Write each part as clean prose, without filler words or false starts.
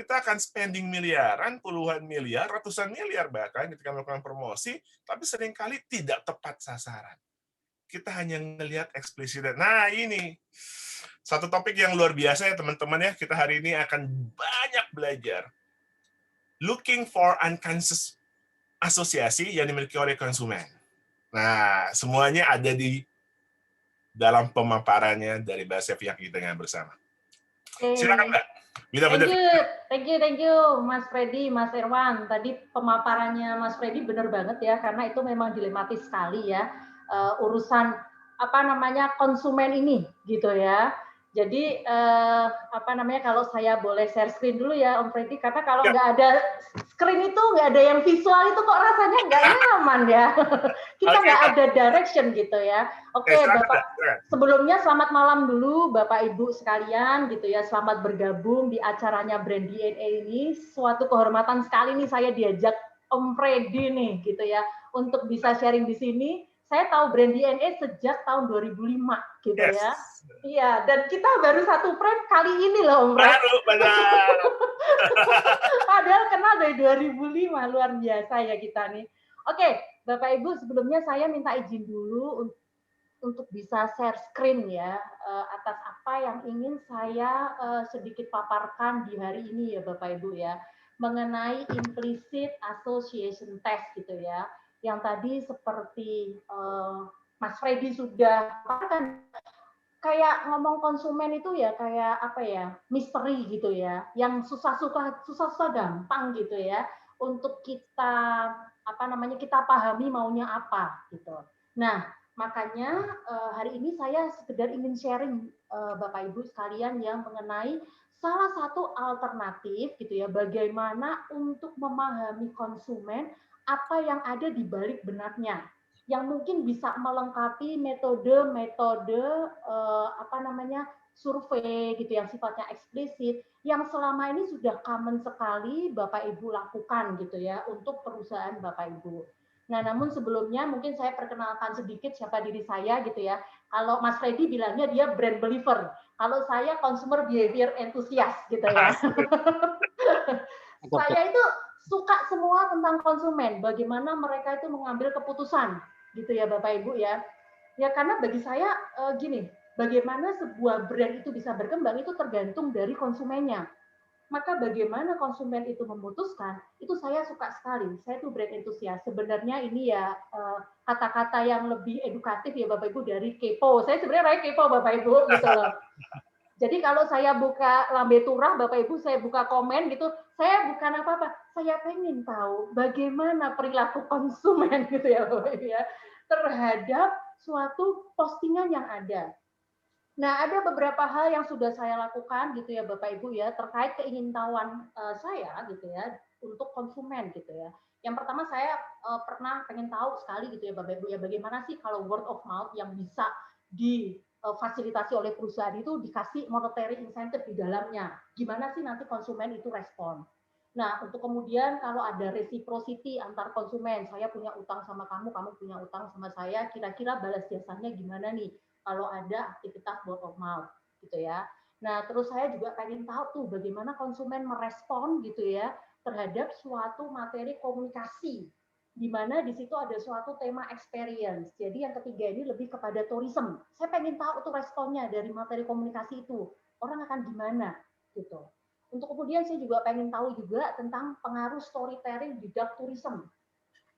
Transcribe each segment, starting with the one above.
kita akan spending miliaran, puluhan miliar, ratusan miliar bahkan ketika melakukan promosi, tapi seringkali tidak tepat sasaran. Kita hanya ngelihat eksplisit. Nah, ini satu topik yang luar biasa ya teman-teman ya. Kita hari ini akan banyak belajar. Looking for unconscious asosiasi yang dimiliki oleh konsumen. Nah, semuanya ada di dalam pemaparannya dari Mbak Sevia kita dengan bersama. Silakan Oke. Mbak. Bisa Thank you, Mas Freddy, Mas Irwan. Tadi pemaparannya Mas Freddy benar banget ya, karena itu memang dilematis sekali ya, urusan apa namanya konsumen ini, gitu ya. Jadi apa namanya, kalau saya boleh share screen dulu ya, Om Freddy, karena kalau Ya. nggak ada screen itu, nggak ada yang visual itu kok rasanya nggak nyaman ya. Kita Oke, nggak Mbak. ada direction gitu ya. Oke, Silakan, Bapak. Mbak. Silakan. Sebelumnya selamat malam dulu Bapak Ibu sekalian gitu ya. Selamat bergabung di acaranya Brand DNA ini. Suatu kehormatan sekali nih saya diajak Om Freddy nih gitu ya untuk bisa sharing di sini. Saya tahu Brand DNA sejak tahun 2005 gitu Yes. ya. Iya, dan kita baru satu frame kali ini loh Om Fred. Baru benar. Padahal kenal dari 2005, luar biasa ya kita nih. Oke, Bapak Ibu sebelumnya saya minta izin dulu untuk bisa share screen ya atas apa yang ingin saya sedikit paparkan di hari ini ya Bapak Ibu ya, mengenai implicit association test gitu ya, yang tadi seperti Mas Freddy sudah katakan, kayak ngomong konsumen itu ya kayak apa ya, misteri gitu ya, yang susah-susah gampang gitu ya untuk kita apa namanya, kita pahami maunya apa gitu. Nah, makanya hari ini saya sekedar ingin sharing Bapak Ibu sekalian yang mengenai salah satu alternatif gitu ya, bagaimana untuk memahami konsumen apa yang ada di balik benaknya, yang mungkin bisa melengkapi metode-metode apa namanya, survei gitu yang sifatnya eksplisit yang selama ini sudah common sekali Bapak Ibu lakukan gitu ya untuk perusahaan Bapak Ibu. Nah, namun sebelumnya mungkin saya perkenalkan sedikit siapa diri saya gitu ya. Kalau Mas Freddy bilangnya dia brand believer, kalau saya consumer behavior enthusiast gitu ya. Saya itu suka semua tentang konsumen, bagaimana mereka itu mengambil keputusan gitu ya Bapak Ibu ya. Ya karena bagi saya gini, bagaimana sebuah brand itu bisa berkembang itu tergantung dari konsumennya. Maka bagaimana konsumen itu memutuskan, itu saya suka sekali. Saya tuh brand enthusiast. Sebenarnya ini ya kata-kata yang lebih edukatif ya Bapak Ibu dari kepo. Saya sebenarnya kepo Bapak Ibu gitu loh. Jadi kalau saya buka lambe turah, Bapak Ibu, saya buka komen gitu, saya bukan apa-apa, saya pengen tahu bagaimana perilaku konsumen gitu ya Bapak Ibu ya, terhadap suatu postingan yang ada. Nah, ada beberapa hal yang sudah saya lakukan gitu ya Bapak Ibu ya, terkait keingintahuan saya gitu ya, untuk konsumen gitu ya. Yang pertama saya pernah pengen tahu sekali gitu ya Bapak Ibu ya, bagaimana sih kalau word of mouth yang bisa difasilitasi oleh perusahaan itu dikasih monetary incentive di dalamnya. Gimana sih nanti konsumen itu respon. Nah, untuk kemudian kalau ada reciprocity antar konsumen, saya punya utang sama kamu, kamu punya utang sama saya, kira-kira balas jasanya gimana nih kalau ada aktivitas word of mouth gitu ya. Nah, terus saya juga pengen tahu tuh bagaimana konsumen merespon gitu ya terhadap suatu materi komunikasi di mana di situ ada suatu tema experience. Jadi yang ketiga ini lebih kepada tourism. Saya pengen tahu tuh responnya dari materi komunikasi itu. Orang akan gimana gitu. Untuk kemudian saya juga pengen tahu juga tentang pengaruh storytelling di dark tourism.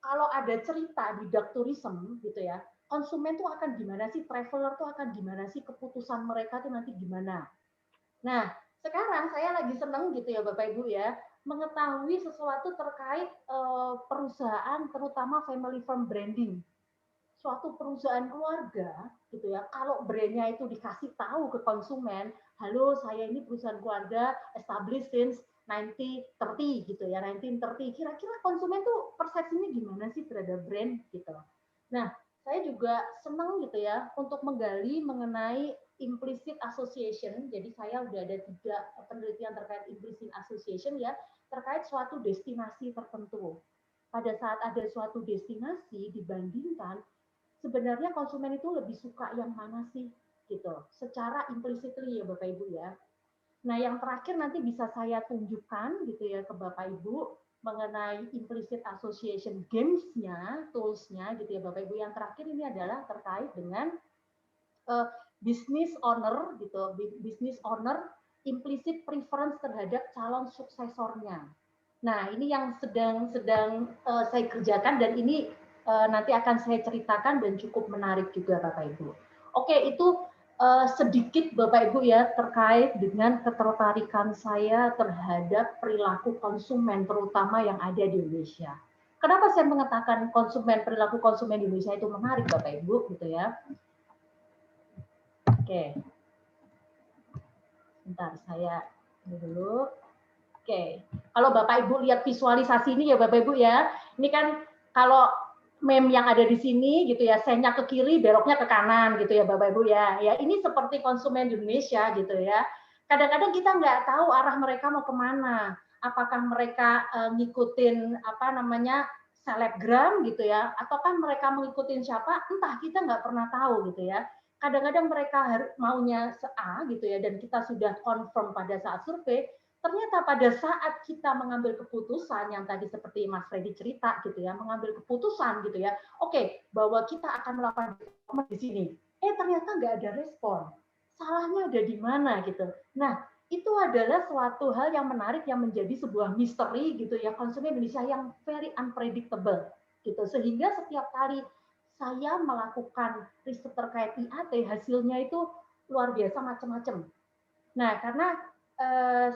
Kalau ada cerita di dark tourism gitu ya, konsumen tuh akan gimana sih, traveler tuh akan gimana sih, keputusan mereka tuh nanti gimana. Nah, sekarang saya lagi seneng gitu ya Bapak Ibu ya, mengetahui sesuatu terkait perusahaan, terutama family firm branding. Suatu perusahaan keluarga gitu ya, kalau brandnya itu dikasih tahu ke konsumen, halo saya ini perusahaan keluarga established since 1930 gitu ya, 1930, kira-kira konsumen tuh persepsinya gimana sih terhadap brand gitu. Nah, saya juga senang gitu ya untuk menggali mengenai implicit association. Jadi saya udah ada 3 penelitian terkait implicit association ya, terkait suatu destinasi tertentu. Pada saat ada suatu destinasi dibandingkan, sebenarnya konsumen itu lebih suka yang mana sih gitu, secara implicitly ya Bapak Ibu ya. Nah, yang terakhir nanti bisa saya tunjukkan gitu ya ke Bapak Ibu mengenai implicit association games-nya, tools-nya gitu ya Bapak Ibu. Yang terakhir ini adalah terkait dengan uh, business owner gitu, business owner implicit preference terhadap calon suksesornya. Nah, ini yang sedang saya kerjakan dan ini nanti akan saya ceritakan dan cukup menarik juga Bapak Ibu. Oke, itu sedikit Bapak Ibu ya terkait dengan ketertarikan saya terhadap perilaku konsumen terutama yang ada di Indonesia. Kenapa saya mengatakan perilaku konsumen di Indonesia itu menarik Bapak Ibu gitu ya? Oke, bentar saya ini dulu. Oke, kalau Bapak Ibu lihat visualisasi ini ya Bapak Ibu ya, ini kan kalau meme yang ada di sini gitu ya, sennya ke kiri, beloknya ke kanan gitu ya Bapak Ibu ya. Ya ini seperti konsumen di Indonesia gitu ya. Kadang-kadang kita nggak tahu arah mereka mau kemana. Apakah mereka ngikutin apa namanya selebgram gitu ya, ataukah mereka mengikutin siapa? Entah, kita nggak pernah tahu gitu ya. Kadang-kadang mereka maunya A gitu ya, dan kita sudah confirm pada saat survei, ternyata pada saat kita mengambil keputusan yang tadi seperti Mas Freddy cerita gitu ya, mengambil keputusan gitu ya, oke, bahwa kita akan melakukan di sini, ternyata nggak ada respon, salahnya ada di mana gitu. Nah, itu adalah suatu hal yang menarik yang menjadi sebuah misteri gitu ya, konsumen Indonesia yang very unpredictable gitu, sehingga setiap kali saya melakukan riset terkait IAT, hasilnya itu luar biasa macam-macam. Nah, karena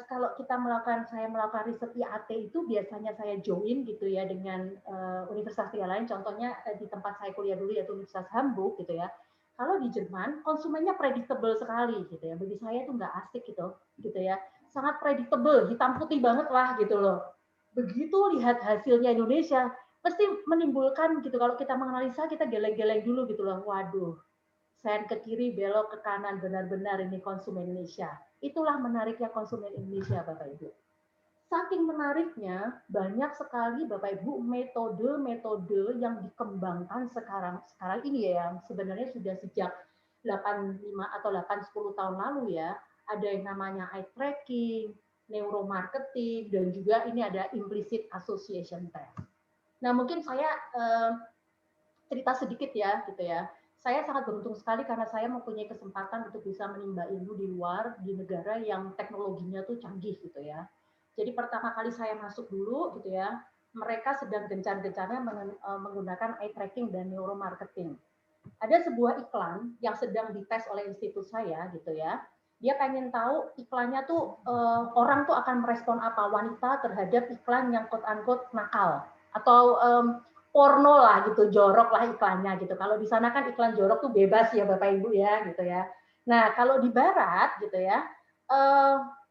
kalau saya melakukan riset IAT itu biasanya saya join gitu ya dengan universitas yang lain. Contohnya di tempat saya kuliah dulu yaitu Universitas Hamburg gitu ya. Kalau di Jerman konsumennya predictable sekali gitu ya. Bagi saya itu nggak asik gitu ya. Sangat predictable, hitam putih banget lah gitu loh. Begitu lihat hasilnya Indonesia, pasti menimbulkan gitu. Kalau kita menganalisa kita geleng-geleng dulu gitu loh. Waduh, sen ke kiri, belok ke kanan, benar-benar ini konsumen Indonesia. Itulah menariknya konsumen Indonesia, Bapak Ibu. Saking menariknya, banyak sekali Bapak Ibu metode-metode yang dikembangkan sekarang ini ya, yang sebenarnya sudah sejak 85 atau 8-10 tahun lalu ya. Ada yang namanya eye tracking, neuromarketing, dan juga ini ada implicit association test. Nah, mungkin saya cerita sedikit ya, gitu ya. Saya sangat beruntung sekali karena saya mempunyai kesempatan untuk bisa menimba ilmu di luar, di negara yang teknologinya tuh canggih gitu ya. Jadi pertama kali saya masuk dulu gitu ya, mereka sedang gencar-gencarnya menggunakan eye tracking dan neuromarketing. Ada sebuah iklan yang sedang dites oleh institut saya gitu ya. Dia pengen tahu iklannya tuh orang tuh akan merespon apa, wanita terhadap iklan yang quote unquote nakal atau porno lah gitu, jorok lah iklannya gitu. Kalau di sana kan iklan jorok tuh bebas ya Bapak Ibu ya gitu ya. Nah, kalau di barat gitu ya,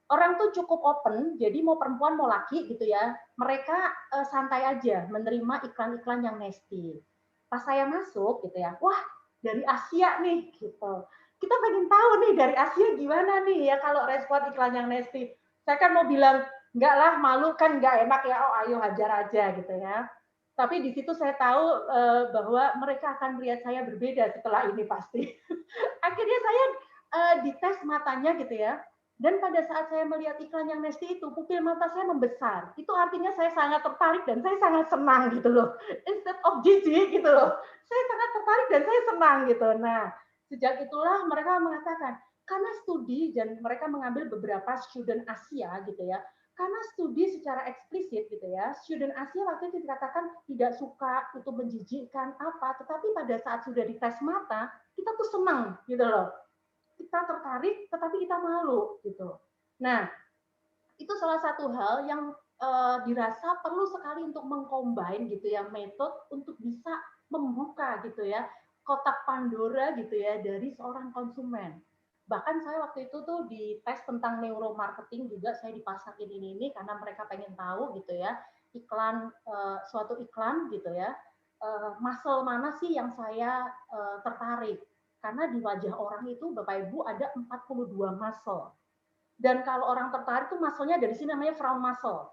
orang tuh cukup open, jadi mau perempuan mau laki gitu ya, mereka santai aja menerima iklan-iklan yang nasty. Pas saya masuk gitu ya, wah dari Asia nih gitu. Kita pengen tahu nih dari Asia gimana nih ya kalau respon iklan yang nasty. Saya kan mau bilang enggak lah, malu kan enggak enak ya, oh ayo hajar aja gitu ya. Tapi di situ saya tahu bahwa mereka akan melihat saya berbeda setelah ini pasti. Akhirnya saya dites matanya gitu ya. Dan pada saat saya melihat iklan yang nasty itu, pupil mata saya membesar. Itu artinya saya sangat tertarik dan saya sangat senang gitu loh. Instead of jijik gitu loh. Saya sangat tertarik dan saya senang gitu. Nah, sejak itulah mereka mengatakan, karena studi dan mereka mengambil beberapa student Asia gitu ya, karena studi secara eksplisit gitu ya, student Asia waktu itu dikatakan tidak suka, itu menjijikkan apa, tetapi pada saat sudah dites mata, kita tuh senang gitu loh. Kita tertarik, tetapi kita malu gitu. Nah, itu salah satu hal yang dirasa perlu sekali untuk mengcombine gitu ya, metode untuk bisa membuka gitu ya kotak Pandora gitu ya dari seorang konsumen. Bahkan saya waktu itu tuh di tes tentang neuromarketing juga saya dipasakin ini karena mereka pengen tahu gitu ya iklan suatu iklan gitu ya muscle mana sih yang saya tertarik karena di wajah orang itu Bapak Ibu ada 42 muscle. Dan kalau orang tertarik tuh muscle-nya dari sini namanya frown muscle.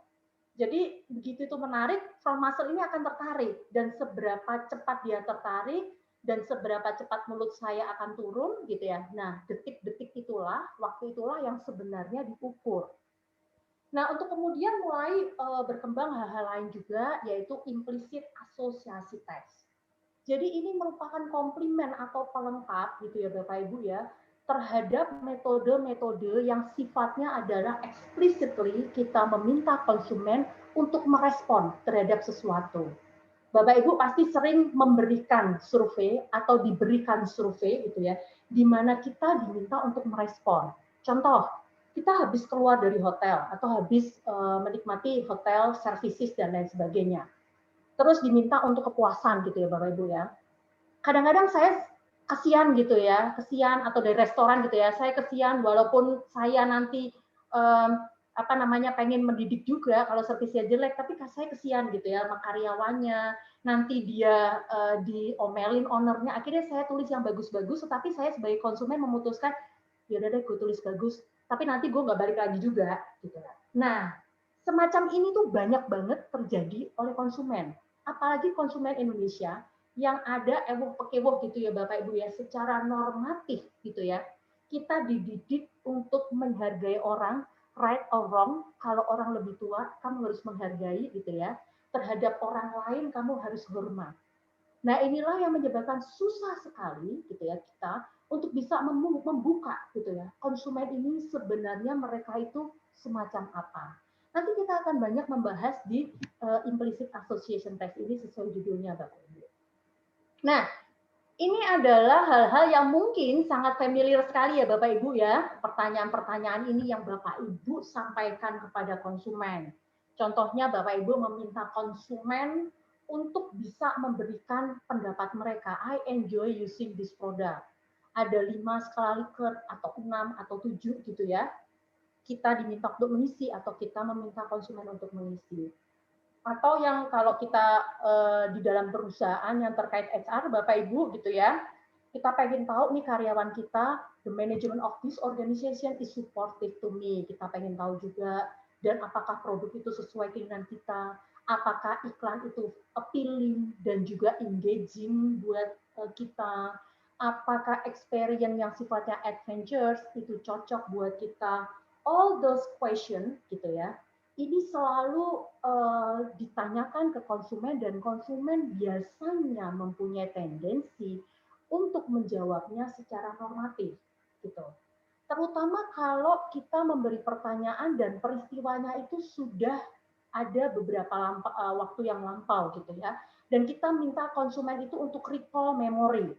Jadi begitu itu menarik, front muscle ini akan tertarik dan seberapa cepat dia tertarik, dan seberapa cepat mulut saya akan turun gitu ya. Nah, detik-detik itulah, waktu itulah yang sebenarnya diukur. Nah, untuk kemudian mulai berkembang hal-hal lain juga, yaitu implicit associasi test. Jadi ini merupakan komplement atau pelengkap gitu ya Bapak Ibu ya, terhadap metode-metode yang sifatnya adalah explicitly kita meminta konsumen untuk merespon terhadap sesuatu. Bapak Ibu pasti sering memberikan survei atau diberikan survei gitu ya, di mana kita diminta untuk merespon. Contoh, kita habis keluar dari hotel atau habis menikmati hotel services dan lain sebagainya. Terus diminta untuk kepuasan gitu ya Bapak Ibu ya. Kadang-kadang saya kasihan gitu ya, kasihan atau dari restoran gitu ya, saya kasihan walaupun saya nanti apa namanya pengen mendidik juga kalau servisnya jelek, tapi saya kesian gitu ya sama karyawannya, nanti dia diomelin ownernya, akhirnya saya tulis yang bagus-bagus, tetapi saya sebagai konsumen memutuskan ya udah deh gue tulis bagus, tapi nanti gue nggak balik lagi juga gitu. Nah, semacam ini tuh banyak banget terjadi oleh konsumen, apalagi konsumen Indonesia yang ada ewok-pekewok gitu ya Bapak Ibu ya, secara normatif gitu ya. Kita dididik untuk menghargai orang, right or wrong, kalau orang lebih tua kamu harus menghargai gitu ya. Terhadap orang lain kamu harus hormat. Nah, inilah yang menyebabkan susah sekali gitu ya kita untuk bisa membuka gitu ya. Konsumen ini sebenarnya mereka itu semacam apa. Nanti kita akan banyak membahas di implicit association test ini sesuai judulnya Bapak Ibu. Nah, ini adalah hal-hal yang mungkin sangat familiar sekali ya Bapak Ibu ya. Pertanyaan-pertanyaan ini yang Bapak Ibu sampaikan kepada konsumen. Contohnya Bapak Ibu meminta konsumen untuk bisa memberikan pendapat mereka. I enjoy using this product. Ada 5 skala Likert atau 6 atau 7 gitu ya. Kita diminta untuk mengisi atau kita meminta konsumen untuk mengisi. Atau yang kalau kita di dalam perusahaan yang terkait HR, Bapak Ibu gitu ya, kita pengen tahu nih karyawan kita, the management of this organization is supportive to me. Kita pengen tahu juga, dan apakah produk itu sesuai keinginan kita, apakah iklan itu appealing dan juga engaging buat kita, apakah experience yang sifatnya adventures itu cocok buat kita. All those question gitu ya, ini selalu ditanyakan ke konsumen dan konsumen biasanya mempunyai tendensi untuk menjawabnya secara normatif gitu. Terutama kalau kita memberi pertanyaan dan peristiwanya itu sudah ada beberapa waktu yang lampau gitu ya. Dan kita minta konsumen itu untuk recall memory.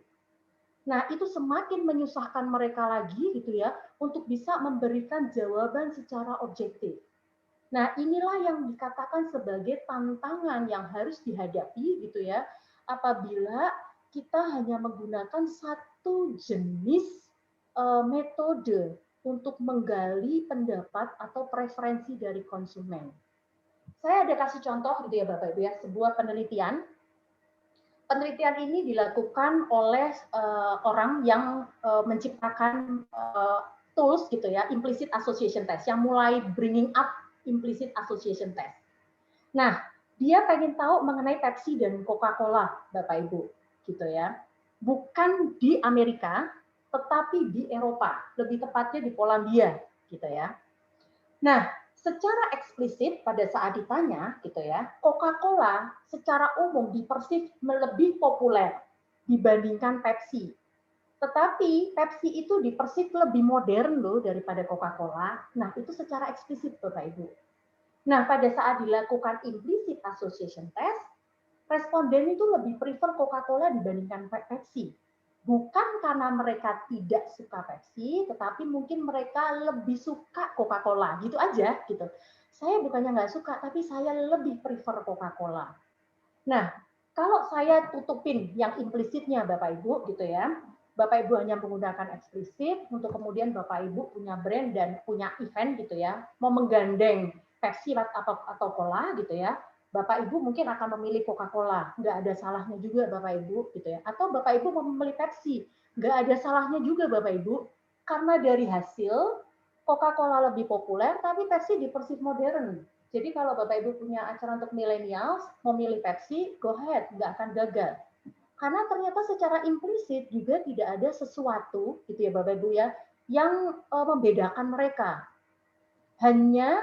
Nah, itu semakin menyusahkan mereka lagi gitu ya untuk bisa memberikan jawaban secara objektif. Nah, inilah yang dikatakan sebagai tantangan yang harus dihadapi gitu ya, apabila kita hanya menggunakan satu jenis metode untuk menggali pendapat atau preferensi dari konsumen. Saya ada kasih contoh gitu ya Bapak Ibu ya, sebuah penelitian. Penelitian ini dilakukan oleh orang yang menciptakan tools gitu ya, implicit association test yang mulai bringing up implicit association test. Nah, dia pengen tahu mengenai Pepsi dan Coca-Cola, Bapak Ibu, gitu ya. Bukan di Amerika, tetapi di Eropa, lebih tepatnya di Polandia, gitu ya. Nah, secara eksplisit pada saat ditanya, gitu ya, Coca-Cola secara umum dipersif lebih populer dibandingkan Pepsi. Tetapi Pepsi itu dipersif lebih modern loh daripada Coca-Cola. Nah, itu secara eksplisit Bapak Ibu. Nah, pada saat dilakukan implicit association test, responden itu lebih prefer Coca-Cola dibandingkan Pepsi. Bukan karena mereka tidak suka Pepsi, tetapi mungkin mereka lebih suka Coca-Cola. Gitu aja gitu. Saya bukannya nggak suka, tapi saya lebih prefer Coca-Cola. Nah, kalau saya tutupin yang implisitnya Bapak Ibu gitu ya, Bapak Ibu hanya menggunakan eksplisit untuk kemudian Bapak Ibu punya brand dan punya event gitu ya, mau menggandeng Pepsi atau Cola gitu ya, Bapak Ibu mungkin akan memilih Coca-Cola, nggak ada salahnya juga Bapak Ibu gitu ya, atau Bapak Ibu mau memilih Pepsi, nggak ada salahnya juga Bapak Ibu, karena dari hasil Coca-Cola lebih populer, tapi Pepsi dipersif modern. Jadi kalau Bapak Ibu punya acara untuk milenials, mau milih Pepsi, go ahead, nggak akan gagal. Karena ternyata secara implisit juga tidak ada sesuatu gitu ya Bapak Ibu ya yang membedakan mereka. Hanya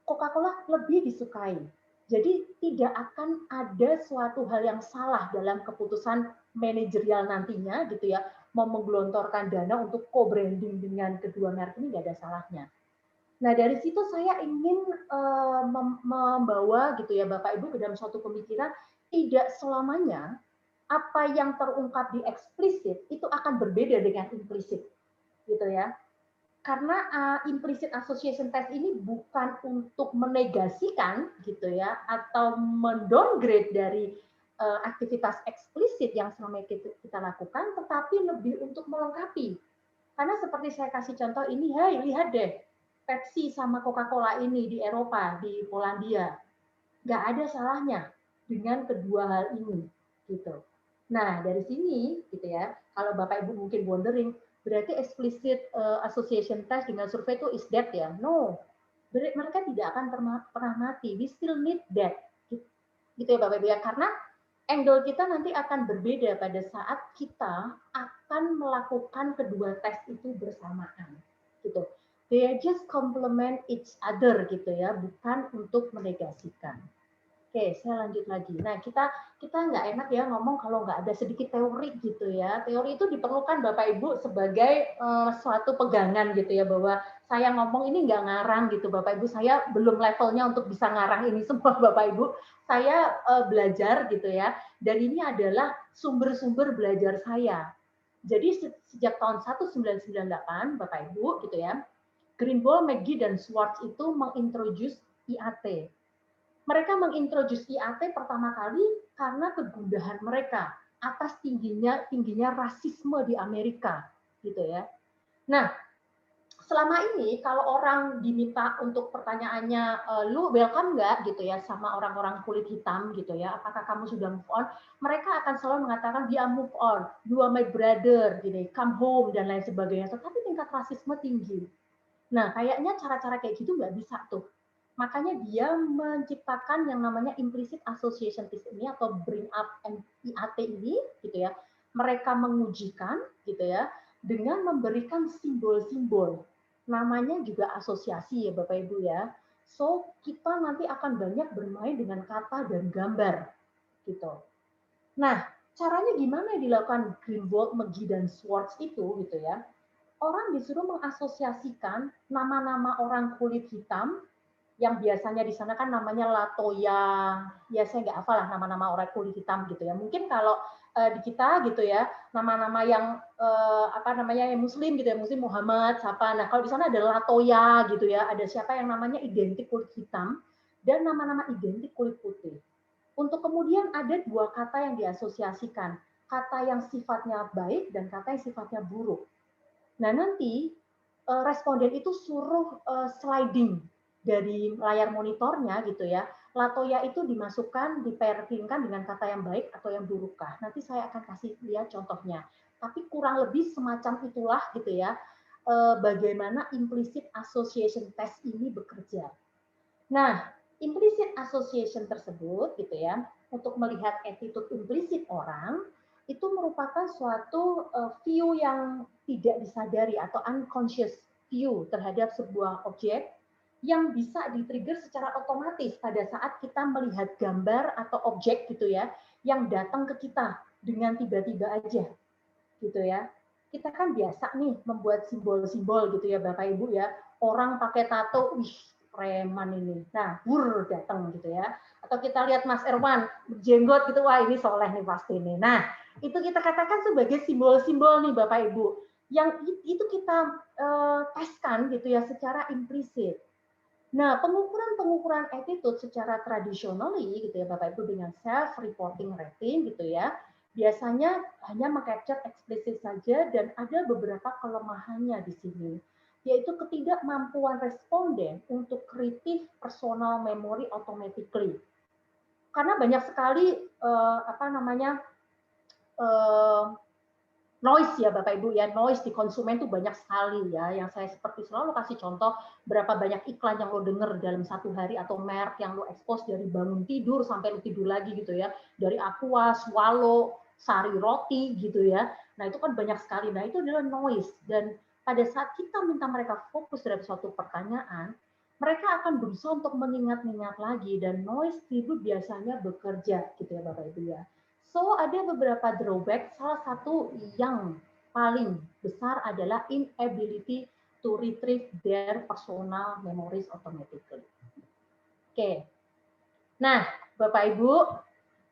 Coca-Cola lebih disukai. Jadi tidak akan ada suatu hal yang salah dalam keputusan manajerial nantinya gitu ya, mau menggelontorkan dana untuk co-branding dengan kedua merek ini nggak ada salahnya. Nah dari situ saya ingin membawa gitu ya Bapak Ibu ke dalam suatu pemikiran tidak selamanya apa yang terungkap di eksplisit itu akan berbeda dengan implisit gitu ya. Karena implicit association test ini bukan untuk menegasikan gitu ya atau mendowngrade dari aktivitas eksplisit yang selama kita lakukan, tetapi lebih untuk melengkapi. Karena seperti saya kasih contoh ini, hai lihat deh, Pepsi sama Coca-Cola ini di Eropa, di Polandia, nggak ada salahnya dengan kedua hal ini, gitu. Nah dari sini, gitu ya, kalau Bapak Ibu mungkin wondering, berarti explicit association test dengan survei itu is dead ya? No, mereka tidak akan pernah mati. We still need that, gitu ya Bapak Ibu ya, karena angle kita nanti akan berbeda pada saat kita akan melakukan kedua tes itu bersamaan, gitu. They just complement each other gitu ya, bukan untuk menegasikan. Oke, saya lanjut lagi. Nah, kita nggak enak ya ngomong kalau nggak ada sedikit teori gitu ya. Teori itu diperlukan Bapak Ibu sebagai suatu pegangan gitu ya, bahwa saya ngomong ini nggak ngarang gitu Bapak Ibu. Saya belum levelnya untuk bisa ngarang ini semua Bapak Ibu. Saya belajar gitu ya. Dan ini adalah sumber-sumber belajar saya. Jadi sejak tahun 1998 Bapak Ibu gitu ya, Greenwald, McGee, dan Schwartz itu mengintroduce IAT. Mereka mengintroduksi IAT pertama kali karena kegundahan mereka atas tingginya rasisme di Amerika, gitu ya. Nah, selama ini kalau orang diminta untuk pertanyaannya, lu welcome nggak gitu ya sama orang-orang kulit hitam gitu ya, apakah kamu sudah move on? Mereka akan selalu mengatakan dia move on, you are my brother, gini, come home dan lain sebagainya. Tetapi tingkat rasisme tinggi. Nah, kayaknya cara-cara kayak gitu nggak bisa tuh. Makanya dia menciptakan yang namanya implicit association test ini atau bring up IAT ini, gitu ya. Mereka mengujikan, gitu ya, dengan memberikan simbol-simbol. Namanya juga asosiasi ya Bapak Ibu ya. So kita nanti akan banyak bermain dengan kata dan gambar, gitu. Nah, caranya gimana yang dilakukan Greenwald, McGee, dan Schwartz itu, gitu ya? Orang disuruh mengasosiasikan nama-nama orang kulit hitam yang biasanya di sana kan namanya Latoya, ya saya nggak hafal lah nama-nama orang kulit hitam gitu ya. Mungkin kalau di kita gitu ya, nama-nama yang apa namanya yang Muslim gitu ya, Muslim Muhammad, siapa. Nah kalau di sana ada Latoya gitu ya, ada siapa yang namanya identik kulit hitam dan nama-nama identik kulit putih. Untuk kemudian ada dua kata yang diasosiasikan, kata yang sifatnya baik dan kata yang sifatnya buruk. Nah, nanti responden itu suruh sliding dari layar monitornya gitu ya. Latoya itu dimasukkan, dipairingkan dengan kata yang baik atau yang burukkah. Nanti saya akan kasih lihat contohnya. Tapi kurang lebih semacam itulah gitu ya, bagaimana implicit association test ini bekerja. Nah, implicit association tersebut gitu ya, untuk melihat attitude implisit orang, itu merupakan suatu view yang tidak disadari atau unconscious view terhadap sebuah objek yang bisa di-trigger secara otomatis pada saat kita melihat gambar atau objek gitu ya, yang datang ke kita dengan tiba-tiba aja gitu ya. Kita kan biasa nih membuat simbol-simbol gitu ya Bapak Ibu ya. Orang pakai tato, wih preman ini. Nah, datang gitu ya. Atau kita lihat Mas Erwan jenggot gitu, wah ini soleh nih pasti nih. Nah, itu kita katakan sebagai simbol-simbol nih Bapak Ibu. Yang itu kita teskan gitu ya secara implisit. Nah, pengukuran attitude secara tradisionally gitu ya Bapak Ibu dengan self-reporting rating gitu ya, biasanya hanya mengcapture eksplisit saja dan ada beberapa kelemahannya di sini, yaitu ketidakmampuan responden untuk creative personal memory automatically. Karena banyak sekali apa namanya noise ya Bapak Ibu ya, noise di konsumen tuh banyak sekali ya, yang saya seperti selalu kasih contoh berapa banyak iklan yang lo denger dalam satu hari atau merek yang lo expose dari bangun tidur sampai lo tidur lagi gitu ya, dari Aqua, Swallow, sari roti gitu ya. Nah, itu kan banyak sekali. Nah, itu adalah noise. Dan pada saat kita minta mereka fokus terhadap suatu pertanyaan, mereka akan berusaha untuk mengingat-ingat lagi, dan noise itu biasanya bekerja gitu ya Bapak Ibu ya. So, ada beberapa drawback. Salah satu yang paling besar adalah inability to retrieve their personal memories automatically. Oke. Nah, Bapak Ibu,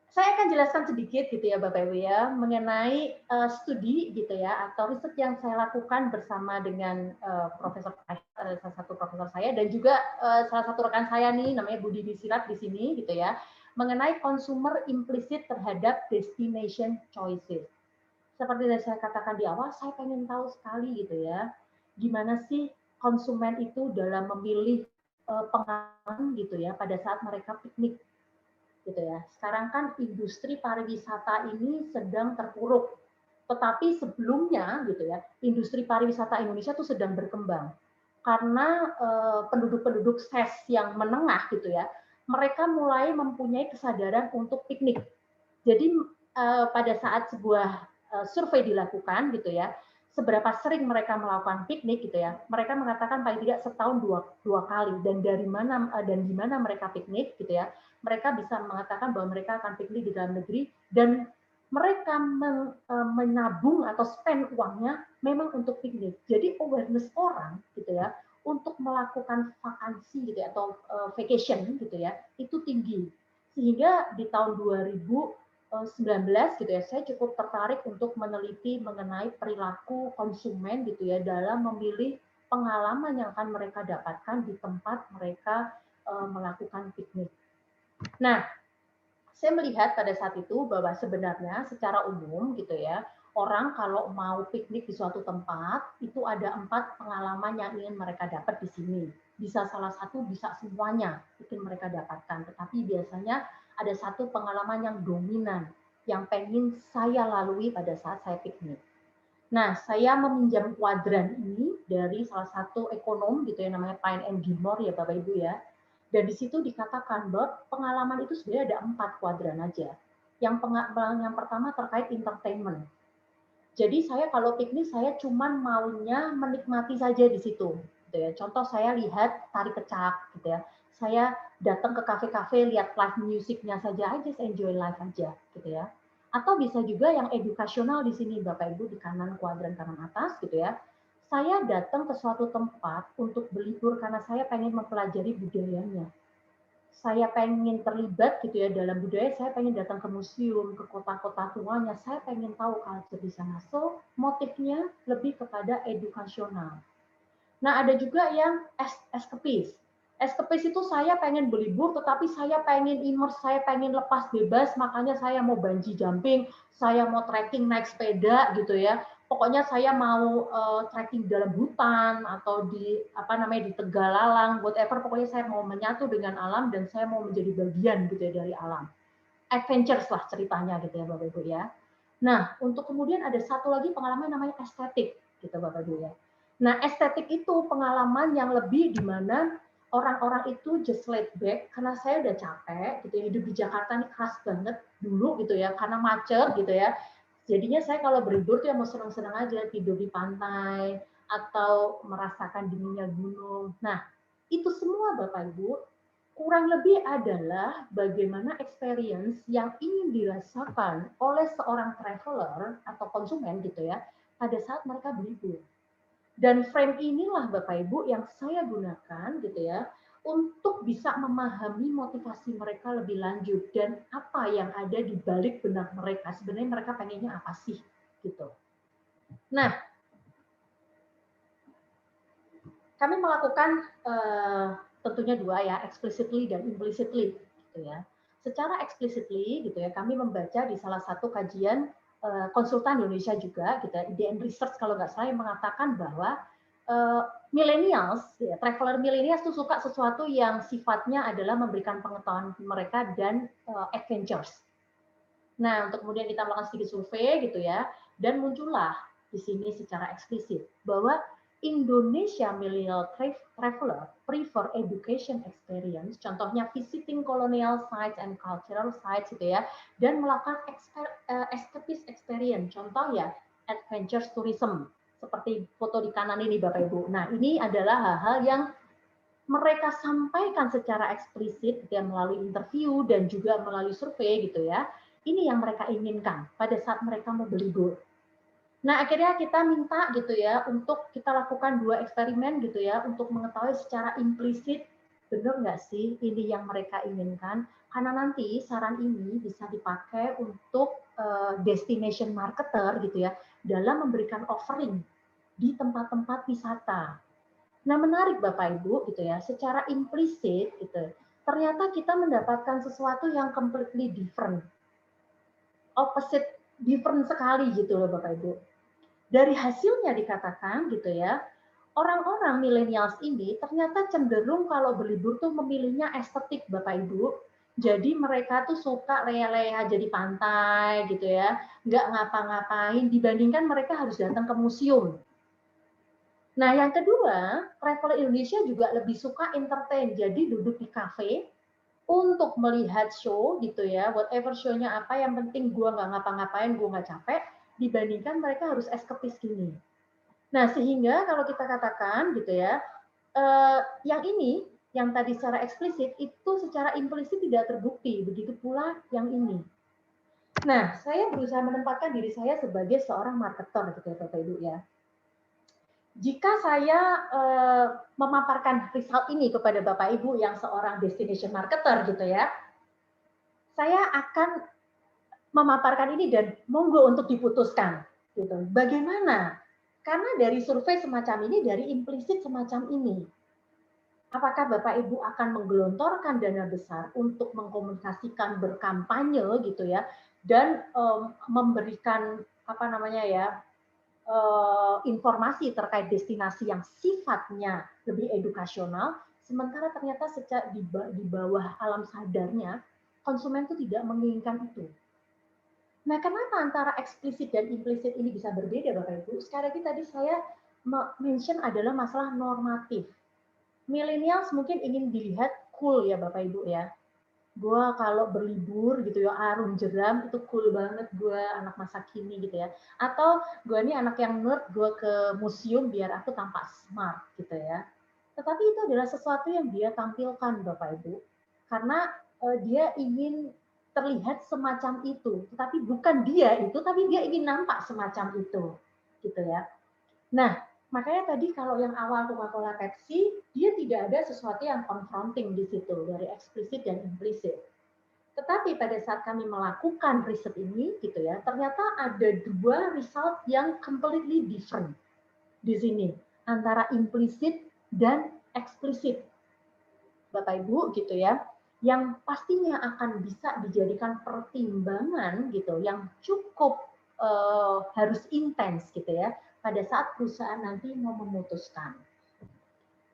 saya akan jelaskan sedikit gitu ya Bapak Ibu ya mengenai studi gitu ya atau riset yang saya lakukan bersama dengan Profesor salah satu profesor saya dan juga salah satu rekan saya nih namanya Budi Bisirat di sini gitu ya mengenai consumer implicit terhadap destination choices. Seperti yang saya katakan di awal, saya pengen tahu sekali gitu ya, gimana sih konsumen itu dalam memilih pengalaman gitu ya pada saat mereka piknik gitu ya. Sekarang kan industri pariwisata ini sedang terpuruk. Tetapi sebelumnya gitu ya, industri pariwisata Indonesia itu sedang berkembang. Karena penduduk-penduduk ses yang menengah gitu ya, mereka mulai mempunyai kesadaran untuk piknik. Jadi pada saat sebuah survei dilakukan gitu ya, seberapa sering mereka melakukan piknik gitu ya, mereka mengatakan paling tidak setahun dua kali. Dan dari mana dan di mana mereka piknik gitu ya, mereka bisa mengatakan bahwa mereka akan piknik di dalam negeri dan mereka menabung atau spend uangnya memang untuk piknik. Jadi awareness orang gitu ya untuk melakukan vakansi gitu ya, atau vacation gitu ya itu tinggi. Sehingga di tahun 2019 gitu ya saya cukup tertarik untuk meneliti mengenai perilaku konsumen gitu ya dalam memilih pengalaman yang akan mereka dapatkan di tempat mereka melakukan piknik. Nah, saya melihat pada saat itu bahwa sebenarnya secara umum gitu ya, orang kalau mau piknik di suatu tempat, itu ada 4 pengalaman yang ingin mereka dapat di sini. Bisa salah satu, bisa semuanya ingin mereka dapatkan. Tetapi biasanya ada satu pengalaman yang dominan, yang pengen saya lalui pada saat saya piknik. Nah, saya meminjam kuadran ini dari salah satu ekonom gitu ya, namanya Pine and Gilmore ya Bapak Ibu ya. Dan di situ dikatakan bahwa pengalaman itu sebenarnya ada 4 kuadran aja. Yang pertama terkait entertainment. Jadi saya kalau piknik saya cuman maunya menikmati saja di situ. Gitu ya. Contoh saya lihat tari kecak gitu ya. Saya datang ke kafe-kafe lihat live musiknya saja, I just enjoy live aja gitu ya. Atau bisa juga yang edukasional di sini Bapak Ibu di kanan kuadran kanan atas gitu ya. Saya datang ke suatu tempat untuk berlibur karena saya pengen mempelajari budayanya. Saya pengen terlibat gitu ya dalam budaya, saya pengen datang ke museum, ke kota-kota tuanya, saya pengen tahu culture di sana. So, motifnya lebih kepada edukasional. Nah, ada juga yang escapist. Escapist itu saya pengen berlibur, tetapi saya pengen immerse, saya pengen lepas bebas, makanya saya mau bungee jumping, saya mau trekking naik sepeda gitu ya. Pokoknya saya mau trekking dalam hutan atau di apa namanya di Tegalalang, whatever. Pokoknya saya mau menyatu dengan alam dan saya mau menjadi bagian gitu ya dari alam. Adventures lah ceritanya gitu ya Bapak Ibu ya. Nah, untuk kemudian ada satu lagi pengalaman namanya estetik gitu Bapak Ibu ya. Nah, estetik itu pengalaman yang lebih di mana orang-orang itu just laid back karena saya udah capek gitu ya, hidup di Jakarta ini keras banget dulu gitu ya karena macet gitu ya. Jadinya saya kalau berlibur tuh ya mau senang-senang aja tidur di pantai atau merasakan dinginnya gunung. Nah, itu semua Bapak Ibu kurang lebih adalah bagaimana experience yang ingin dirasakan oleh seorang traveler atau konsumen gitu ya pada saat mereka berlibur. Dan frame inilah Bapak Ibu yang saya gunakan gitu ya untuk bisa memahami motivasi mereka lebih lanjut dan apa yang ada di balik benak mereka. Sebenarnya mereka pengennya apa sih gitu. Nah, kami melakukan tentunya dua ya, explicitly dan implicitly gitu ya. Secara explicitly gitu ya, kami membaca di salah satu kajian konsultan Indonesia juga gitu ya, IDN Research kalau nggak salah yang mengatakan bahwa millennials, ya, traveler millennials itu suka sesuatu yang sifatnya adalah memberikan pengetahuan mereka dan adventures. Nah, untuk kemudian kita melakukan sedikit survei gitu ya, dan muncullah di sini secara eksplisit bahwa Indonesia Millennial Traveler prefer education experience, contohnya visiting colonial sites and cultural sites gitu ya, dan melakukan escapist experience, contoh ya adventure tourism, seperti foto di kanan ini Bapak Ibu. Nah ini adalah hal-hal yang mereka sampaikan secara eksplisit dan melalui interview dan juga melalui survei gitu ya. Ini yang mereka inginkan pada saat mereka mau berlibur. Nah, akhirnya kita minta gitu ya untuk kita lakukan 2 eksperimen gitu ya untuk mengetahui secara implisit benar nggak sih ini yang mereka inginkan. Karena nanti saran ini bisa dipakai untuk destination marketer gitu ya dalam memberikan offering di tempat-tempat wisata. Nah, menarik Bapak Ibu gitu ya, secara implisit gitu. Ternyata kita mendapatkan sesuatu yang completely different. Opposite different sekali gitu loh Bapak Ibu. Dari hasilnya dikatakan gitu ya, orang-orang millennials ini ternyata cenderung kalau berlibur tuh memilihnya estetik Bapak Ibu. Jadi mereka tuh suka leha-leha jadi pantai gitu ya, nggak ngapa-ngapain dibandingkan mereka harus datang ke museum. Nah yang kedua, travel Indonesia juga lebih suka entertain, jadi duduk di kafe untuk melihat show gitu ya, whatever show-nya apa, yang penting gue nggak ngapa-ngapain, gue nggak capek, dibandingkan mereka harus escapist gini. Nah, sehingga kalau kita katakan gitu ya, yang ini, yang tadi secara eksplisit, itu secara implisit tidak terbukti. Begitu pula yang ini. Nah, saya berusaha menempatkan diri saya sebagai seorang marketer, gitu ya, Bapak Ibu ya. Jika saya memaparkan result ini kepada Bapak Ibu yang seorang destination marketer, gitu ya, saya akan memaparkan ini dan monggo untuk diputuskan. Gitu. Bagaimana? Karena dari survei semacam ini, dari implisit semacam ini, apakah Bapak Ibu akan menggelontorkan dana besar untuk mengkomunikasikan berkampanye gitu ya, dan memberikan apa namanya ya informasi terkait destinasi yang sifatnya lebih edukasional, sementara ternyata di bawah alam sadarnya konsumen itu tidak menginginkan itu. Nah, kenapa antara eksplisit dan implisit ini bisa berbeda, Bapak Ibu? Sekali lagi tadi saya mention adalah masalah normatif. Millennials mungkin ingin dilihat cool ya, Bapak Ibu ya. Gue kalau berlibur gitu ya, arum jeram itu cool banget, gue anak masa kini gitu ya. Atau gue ini anak yang nerd, gue ke museum biar aku tampak smart gitu ya. Tetapi itu adalah sesuatu yang dia tampilkan, Bapak Ibu. Karena dia ingin terlihat semacam itu, tetapi bukan dia itu, tapi dia ingin nampak semacam itu, gitu ya. Nah, makanya tadi kalau yang awal Coca-Cola Pepsi, dia tidak ada sesuatu yang confronting di situ, dari eksplisit dan implisit. Tetapi pada saat kami melakukan riset ini, gitu ya, ternyata ada 2 result yang completely different di sini, antara implisit dan eksplisit. Bapak Ibu gitu ya, yang pastinya akan bisa dijadikan pertimbangan gitu, yang cukup harus intens gitu ya, pada saat perusahaan nanti mau memutuskan.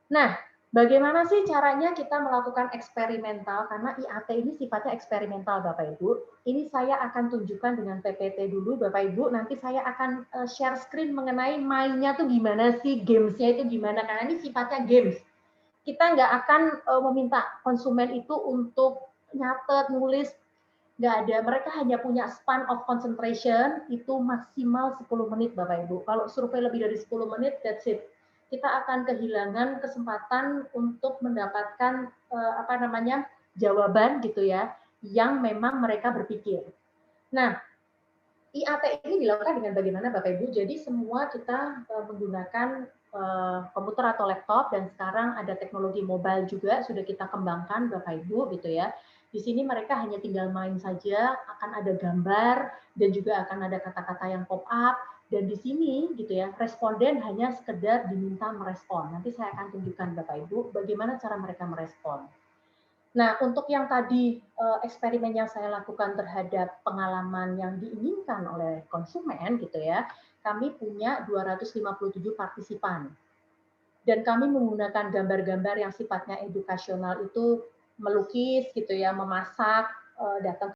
Nah, bagaimana sih caranya kita melakukan eksperimental? Karena IAT ini sifatnya eksperimental, Bapak Ibu. Ini saya akan tunjukkan dengan PPT dulu, Bapak Ibu. Nanti saya akan share screen mengenai mainnya tuh gimana sih, gamesnya itu gimana. Karena ini sifatnya games. Kita nggak akan meminta konsumen itu untuk nyatet, nulis, nggak ada. Mereka hanya punya span of concentration, itu maksimal 10 menit, Bapak Ibu. Kalau survei lebih dari 10 menit, that's it. Kita akan kehilangan kesempatan untuk mendapatkan apa namanya jawaban gitu ya, yang memang mereka berpikir. Nah, IAT ini dilakukan dengan bagaimana Bapak Ibu? Jadi semua kita menggunakan komputer atau laptop, dan sekarang ada teknologi mobile juga sudah kita kembangkan Bapak Ibu gitu ya. Di sini mereka hanya tinggal main saja, akan ada gambar dan juga akan ada kata-kata yang pop up, dan di sini gitu ya responden hanya sekedar diminta merespon. Nanti saya akan tunjukkan Bapak Ibu bagaimana cara mereka merespon. Nah, untuk yang tadi eksperimen yang saya lakukan terhadap pengalaman yang diinginkan oleh konsumen gitu ya, kami punya 257 partisipan. Dan kami menggunakan gambar-gambar yang sifatnya edukasional itu melukis gitu ya, memasak, datang